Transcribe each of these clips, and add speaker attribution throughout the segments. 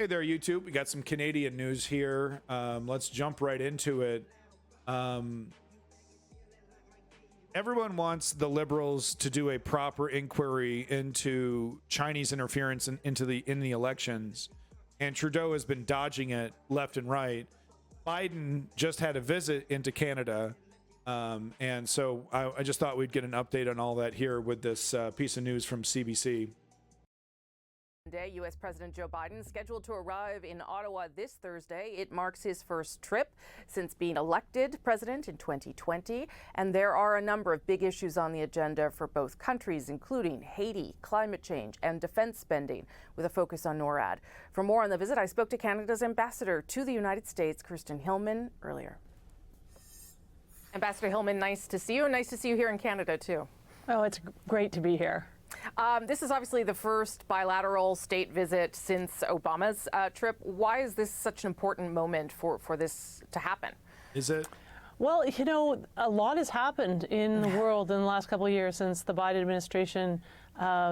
Speaker 1: Hey there, YouTube. We got some Canadian news here. Let's jump right into it. Everyone wants the Liberals to do a proper inquiry into Chinese interference in the elections, and Trudeau has been dodging it left and right. Biden just had a visit into Canada, and so I just thought we'd get an update on all that here with this piece of news from CBC.
Speaker 2: Today, U.S. President Joe Biden scheduled to arrive in Ottawa this Thursday. It marks his first trip since being elected president in 2020. And there are a number of big issues on the agenda for both countries, including Haiti, climate change, and defense spending, with a focus on NORAD. For more on the visit, I spoke to Canada's ambassador to the United States, Kirsten Hillman, earlier. Ambassador Hillman, nice to see you, and nice to see you here in Canada, too.
Speaker 3: Oh, it's great to be here.
Speaker 2: This is obviously the first bilateral state visit since Obama's trip. Why is this such an important moment for this to happen?
Speaker 1: Is it?
Speaker 3: Well, you know, a lot has happened in the world in the last couple of years since the Biden administration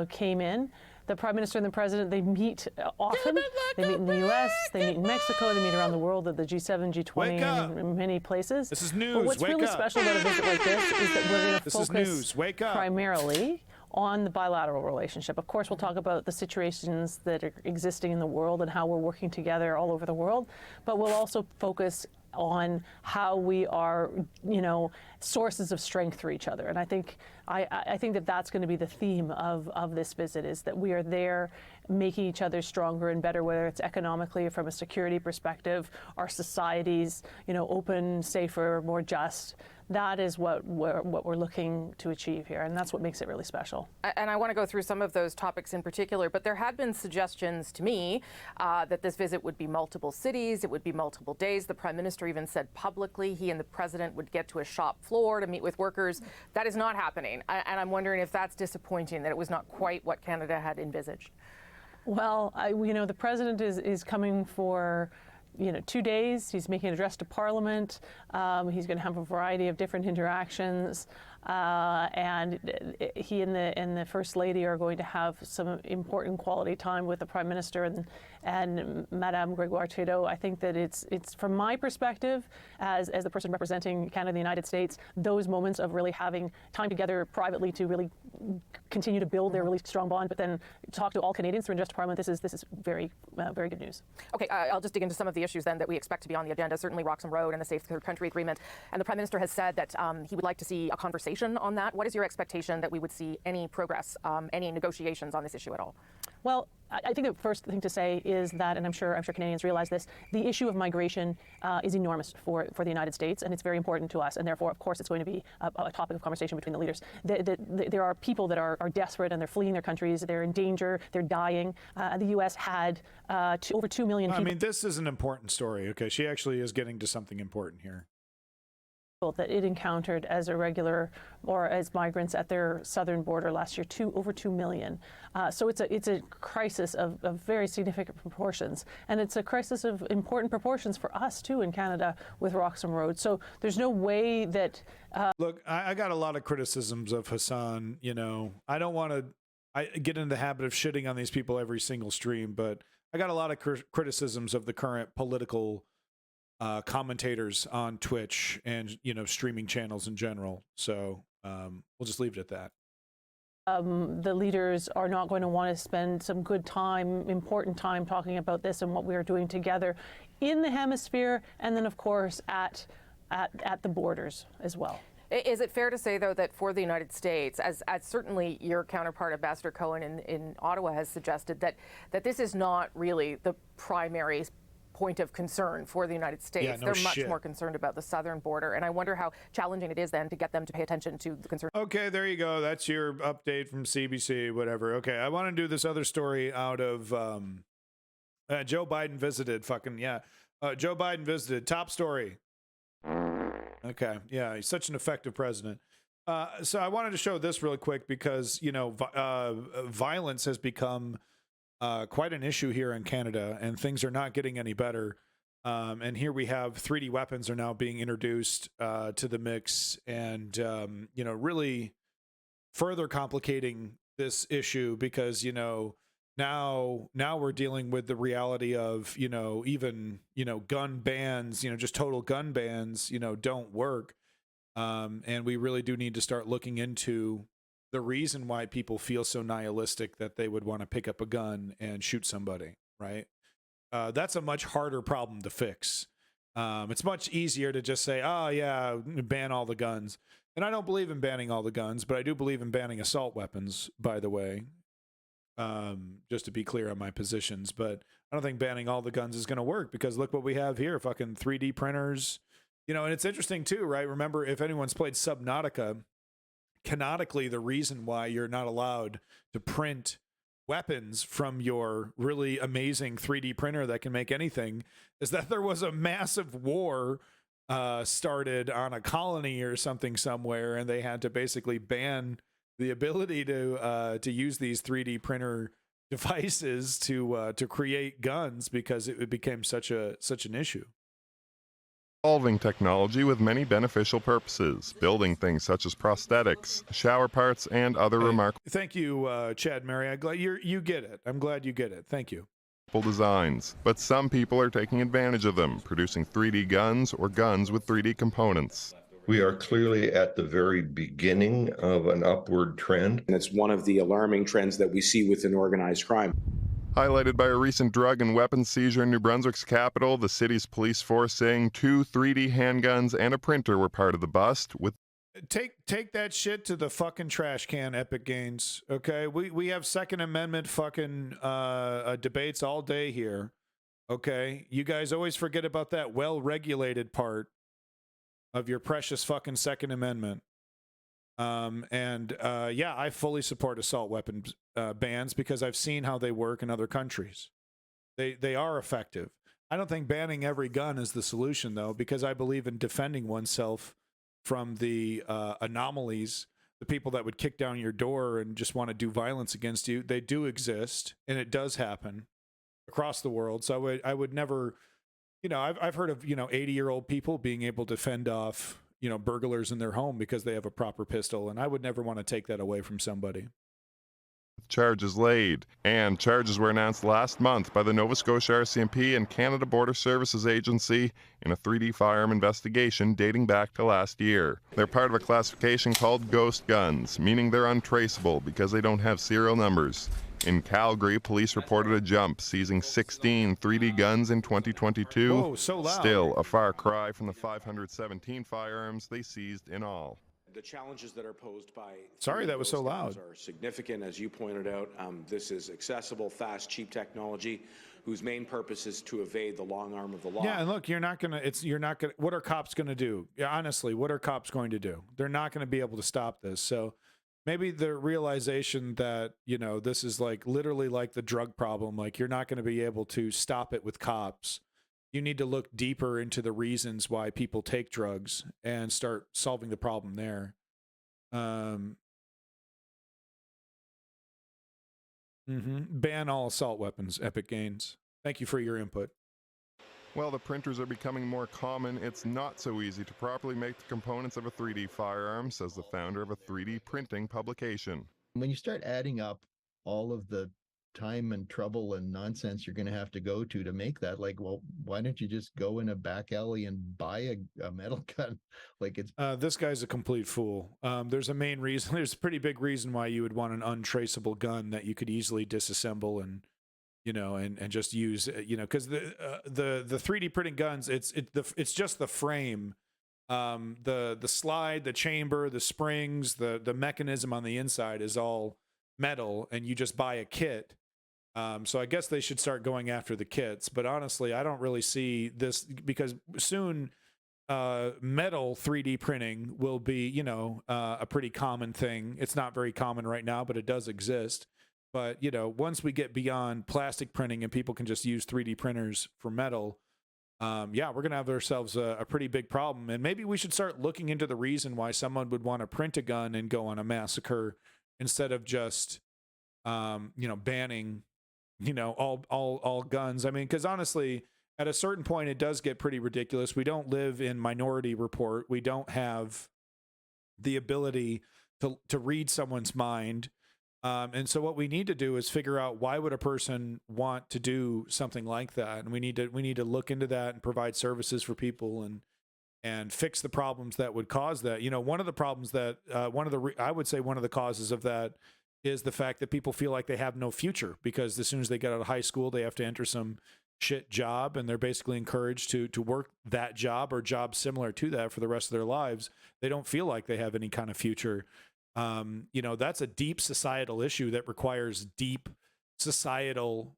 Speaker 3: came in. The Prime Minister and the President, they meet often. They meet in the U.S., they meet in Mexico, they meet around the world at the G7, G20, and in many places.
Speaker 1: This is news.
Speaker 3: But what's really special about a visit like this is that we're going to focus primarily on the bilateral relationship. Of course, we'll talk about the situations that are existing in the world and how we're working together all over the world, but we'll also focus on how we are, you know, sources of strength for each other. And I think that that's going to be the theme of this visit, is that we are there making each other stronger and better, whether it's economically or from a security perspective, our societies, you know, open, safer, more just. That is what we're looking to achieve here, and that's what makes it really special.
Speaker 2: And I want to go through some of those topics in particular, but there had been suggestions to me that this visit would be multiple cities, it would be multiple days. The Prime Minister even said publicly he and the President would get to a shop floor to meet with workers. That is not happening, and I'm wondering if that's disappointing, that it was not quite what Canada had envisaged.
Speaker 3: Well, you know, the President is coming for 2 days. He's making an address to Parliament. He's going to have a variety of different interactions. And he and the First Lady are going to have some important quality time with the Prime Minister and Madame Gregoire-Trudeau. I think that it's from my perspective, as the person representing Canada and the United States, those moments of really having time together privately to really continue to build their really strong bond, but then talk to all Canadians through an address to Parliament. This is very good news.
Speaker 2: Okay, I'll just dig into some of the issues then that we expect to be on the agenda. Certainly Roxham Road and the Safe Third Country Agreement. And the Prime Minister has said that he would like to see a conversation on that. What is your expectation that we would see any progress, any negotiations on this issue at all?
Speaker 3: Well, I think the first thing to say is that, and I'm sure Canadians realize this, the issue of migration is enormous for the United States, and it's very important to us. And therefore, of course, it's going to be a topic of conversation between the leaders. There are people that are desperate and they're fleeing their countries. They're in danger. They're dying. The U.S. had over 2 million people.
Speaker 1: I mean, this is an important story. Okay, she actually is getting to something important here.
Speaker 3: That it encountered as irregular or as migrants at their southern border last year, over 2 million. So it's a crisis of very significant proportions, and it's a crisis of important proportions for us too in Canada with Roxham Road. So there's no way that.
Speaker 1: Look, I got a lot of criticisms of Hassan. You know, I don't want to get into the habit of shitting on these people every single stream, but I got a lot of criticisms of the current political commentators on Twitch and, you know, streaming channels in general. So we'll just leave it at that.
Speaker 3: The leaders are not going to want to spend some good time, important time talking about this and what we are doing together in the hemisphere, and then of course at the borders as well.
Speaker 2: Is it fair to say, though, that for the United States, as certainly your counterpart, Ambassador Cohen in Ottawa, has suggested, that this is not really the primary point of concern for the United States?
Speaker 1: Yeah, no
Speaker 2: They're much
Speaker 1: shit.
Speaker 2: more concerned about the southern border, and I wonder how challenging it is then to get them to pay attention to the concern.
Speaker 1: Okay, there you go. That's your update from CBC, whatever. Okay, I want to do this other story out of Joe Biden visited. Joe Biden visited. Top story. Okay, yeah, he's such an effective president. So I wanted to show this really quick because, you know, violence has become quite an issue here in Canada, and things are not getting any better. And here we have 3D weapons are now being introduced to the mix, and you know, really further complicating this issue because, you know, now we're dealing with the reality of, even, gun bans, just total gun bans, don't work. And we really do need to start looking into the reason why people feel so nihilistic that they would want to pick up a gun and shoot somebody, right? That's a much harder problem to fix. It's much easier to just say, oh yeah, ban all the guns. And I don't believe in banning all the guns, but I do believe in banning assault weapons, by the way. Just to be clear on my positions, but I don't think banning all the guns is going to work, because look what we have here, fucking 3D printers, and it's interesting too, right? Remember, if anyone's played Subnautica, canonically, the reason why you're not allowed to print weapons from your really amazing 3D printer that can make anything is that there was a massive war started on a colony or something somewhere, and they had to basically ban the ability to use these 3D printer devices to create guns, because it became such an issue.
Speaker 4: Evolving technology with many beneficial purposes, building things such as prosthetics, shower parts, and other remarkable.
Speaker 1: Thank you, Chad Mary. I'm glad you get it. I'm glad you get it. Thank you.
Speaker 4: Designs, but some people are taking advantage of them, producing 3D guns or guns with 3D components.
Speaker 5: We are clearly at the very beginning of an upward trend.
Speaker 6: And it's one of the alarming trends that we see within organized crime.
Speaker 4: Highlighted by a recent drug and weapons seizure in New Brunswick's capital, the city's police force saying 2 3D handguns and a printer were part of the bust. With
Speaker 1: Take that shit to the fucking trash can, Epic Games. Okay, we have Second Amendment fucking debates all day here. Okay, you guys always forget about that well-regulated part of your precious fucking Second Amendment. Yeah, I fully support assault weapons bans, because I've seen how they work in other countries. They are effective. I don't think banning every gun is the solution, though, because I believe in defending oneself from the anomalies, the people that would kick down your door and just want to do violence against you. They do exist, and it does happen across the world. So I would never, I've heard of 80-year-old people being able to fend off burglars in their home because they have a proper pistol, and I would never want to take that away from somebody.
Speaker 4: Charges laid, and charges were announced last month by the Nova Scotia RCMP and Canada Border Services Agency in a 3D firearm investigation dating back to last year. They're part of a classification called ghost guns, meaning they're untraceable because they don't have serial numbers. In Calgary, police reported a jump, seizing 16 3D guns in 2022.
Speaker 1: Whoa, so loud.
Speaker 4: Still a far cry from the 517 firearms they seized in all.
Speaker 6: The challenges that are posed by
Speaker 1: Sorry that was so loud.
Speaker 6: Are significant, as you pointed out. This is accessible, fast, cheap technology whose main purpose is to evade the long arm of the law.
Speaker 1: Yeah, and look, what are cops gonna do? Yeah, honestly, what are cops going to do? They're not gonna be able to stop this. So maybe the realization that, this is like literally like the drug problem, like you're not gonna be able to stop it with cops. You need to look deeper into the reasons why people take drugs and start solving the problem there. Ban all assault weapons, Epic Games. Thank you for your input.
Speaker 4: While the printers are becoming more common, it's not so easy to properly make the components of a 3D firearm, says the founder of a 3D printing publication.
Speaker 7: When you start adding up all of the time and trouble and nonsense you're going to have to go to make that, like, well, why don't you just go in a back alley and buy a metal gun? Like, it's
Speaker 1: this guy's a complete fool. There's a main reason, there's a pretty big reason why you would want an untraceable gun that you could easily disassemble and and just use, because the 3D printing guns, it's just the frame, the slide, the chamber, the springs, the mechanism on the inside is all metal, and you just buy a kit. So I guess they should start going after the kits, but honestly, I don't really see this, because soon metal 3D printing will be, a pretty common thing. It's not very common right now, but it does exist. But, once we get beyond plastic printing and people can just use 3D printers for metal, yeah, we're going to have ourselves a pretty big problem. And maybe we should start looking into the reason why someone would want to print a gun and go on a massacre instead of just, banning, all guns. I mean, because honestly, at a certain point, it does get pretty ridiculous. We don't live in Minority Report. We don't have the ability to read someone's mind. And so what we need to do is figure out, why would a person want to do something like that? And we need to look into that and provide services for people and fix the problems that would cause that. You know, one of the problems that I would say one of the causes of that is the fact that people feel like they have no future, because as soon as they get out of high school, they have to enter some shit job, and they're basically encouraged to work that job or jobs similar to that for the rest of their lives. They don't feel like they have any kind of future. You know, that's a deep societal issue that requires deep societal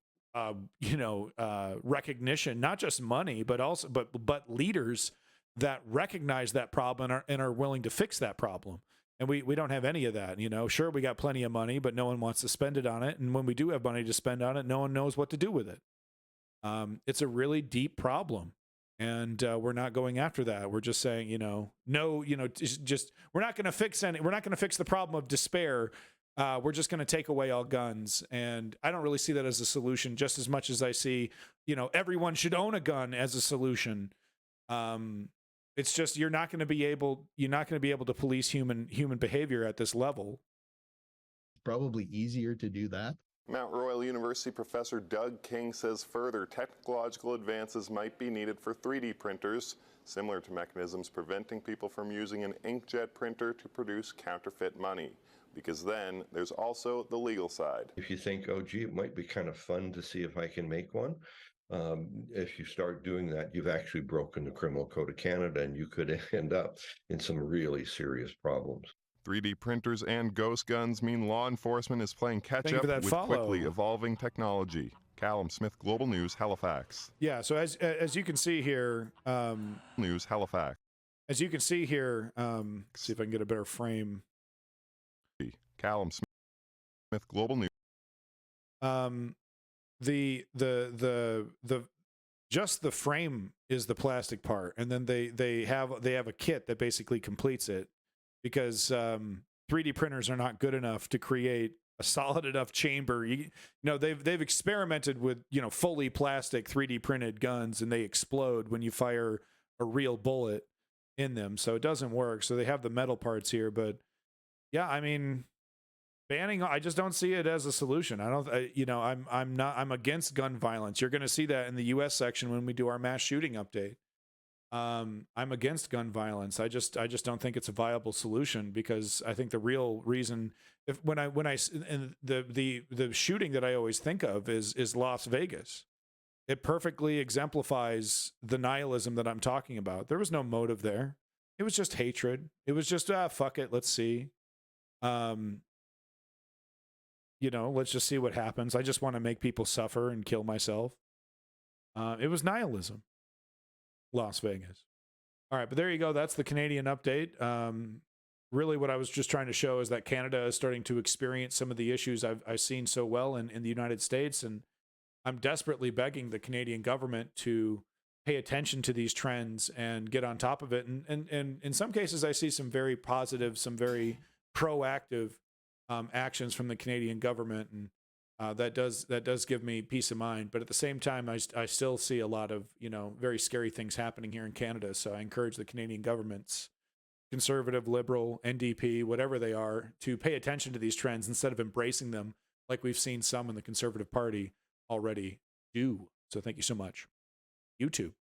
Speaker 1: recognition, not just money, but also but leaders that recognize that problem and are willing to fix that problem. And we don't have any of that. You know, sure, we got plenty of money, but no one wants to spend it on it. And when we do have money to spend on it, no one knows what to do with it. It's a really deep problem. And we're not going after that. We're just saying, just we're not going to fix the problem of despair. We're just going to take away all guns. And I don't really see that as a solution, just as much as I see, everyone should own a gun as a solution. It's just, you're not going to be able to police human behavior at this level.
Speaker 7: Probably easier to do that.
Speaker 4: Mount Royal University professor Doug King says further technological advances might be needed for 3D printers, similar to mechanisms preventing people from using an inkjet printer to produce counterfeit money. Because then there's also the legal side.
Speaker 5: If you think, oh, gee, it might be kind of fun to see if I can make one, if you start doing that, you've actually broken the Criminal Code of Canada, and you could end up in some really serious problems.
Speaker 4: 3D printers and ghost guns mean law enforcement is playing catch-up with quickly evolving technology. Callum Smith, Global News, Halifax.
Speaker 1: Yeah, so as you can see here...
Speaker 4: News, Halifax.
Speaker 1: As you can see here, see if I can get a better frame.
Speaker 4: Callum Smith, Global News.
Speaker 1: Just the frame is the plastic part, and then they have a kit that basically completes it, because 3D printers are not good enough to create a solid enough chamber. They've experimented with fully plastic 3D printed guns, and they explode when you fire a real bullet in them, so it doesn't work. So they have the metal parts here, but yeah, I mean, banning, I just don't see it as a solution. I'm against gun violence. You're going to see that in the U.S. section when we do our mass shooting update. I'm against gun violence. I just don't think it's a viable solution, because I think the real reason, the shooting that I always think of is Las Vegas. It perfectly exemplifies the nihilism that I'm talking about. There was no motive there. It was just hatred. It was just, fuck it, let's see. Let's just see what happens. I just want to make people suffer and kill myself. It was nihilism. Las Vegas. All right, but there you go. That's the Canadian update. Really, what I was just trying to show is that Canada is starting to experience some of the issues I've seen so well in the United States, and I'm desperately begging the Canadian government to pay attention to these trends and get on top of it. And in some cases, I see some very positive, some very proactive actions from the Canadian government, and that does give me peace of mind. But at the same time, I still see a lot of very scary things happening here in Canada. So I encourage the Canadian governments, Conservative, Liberal, NDP, whatever they are, to pay attention to these trends instead of embracing them like we've seen some in the Conservative Party already do. So thank you so much. YouTube.